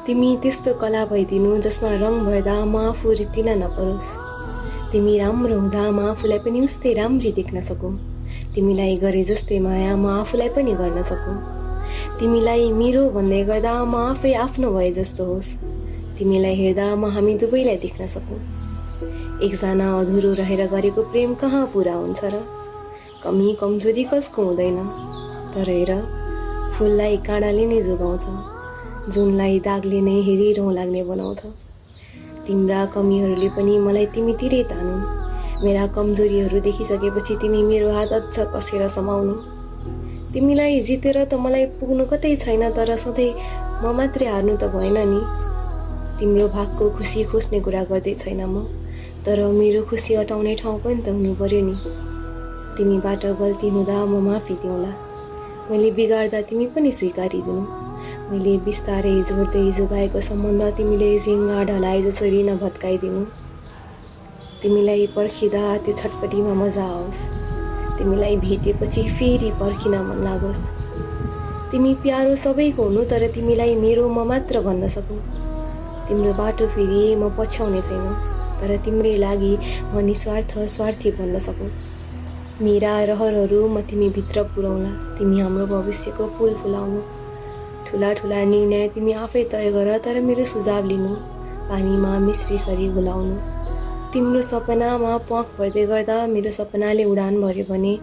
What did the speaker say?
तिमी त्यस्तो कला भइदिनु जसमा रङ भर्दा म आफू रित्तिन नपरोस्। तिमी राम्रो हुँदा म आफूलाई पनि उस्तै राम्री देख्न सकौँ। तिमीलाई गरे जस्तै माया म आफूलाई पनि गर्न सकौँ। तिमीलाई मेरो भन्दै गर्दा म आफै आफ्नो भए जस्तो होस्। तिमीलाई हेर्दा म हामी दुवैलाई देख्न सकौँ। एकजना अधुरो रहेर गरेको प्रेम कहाँ पुरा हुन्छ र? कमी कमजोरी कसको हुँदैन? तर हेर, फुललाई काँडाले नै जोगाउँछ, जुनलाई दागले नै हेरिरहँ लाग्ने बनाउँछ। तिम्रा कमीहरूले पनि मलाई तिमीतिरै तानुन्। मेरा कमजोरीहरू देखिसकेपछि तिमी मेरो हात अझ कसेर समाउनु। तिमीलाई जितेर त मलाई पुग्नु कतै छैन, तर सधैँ म मात्रै हार्नु त भएन नि। तिम्रो भागको खुसी खोज्ने कुरा गर्दै छैन म, तर मेरो खुसी अटाउने ठाउँ पनि त हुनु पर्यो नि। तिमीबाट गल्ती हुँदा म माफी दिउँला। मैले बिगार्दा तिमी पनि स्वीकारिदिनु। मैले बिस्तारै जोड्दै जोगाएको सम्बन्ध तिमीले झिङ्गा ढलाए जसरी नभत्काइदिनु। तिमीलाई पर्खिँदा त्यो छटपटीमा मजा आओस्। तिमीलाई भेटेपछि फेरि पर्खिन मन लागोस्। तिमी प्यारो सबैको हुनु, तर तिमीलाई मेरो म मात्र भन्न सकौँ। तिम्रो बाटो फेरि म पछ्याउने छैन, तर तिम्रै लागि म निस्वार्थ स्वार्थी भन्न सकौँ। मेरा रहरहरू म तिमीभित्र पुर्याउला। तिमी हाम्रो भविष्यको फुल फुलाउनु। ठुला ठुला निर्णय तिमी आफै तय गर, तर मेरो सुझाव लिनु। पानीमा मिश्रीसरी घुलाउनु। तिम्रो सपनामा प्वाख भर्दै गर्दा मेरो सपनाले उडान भर्यो भने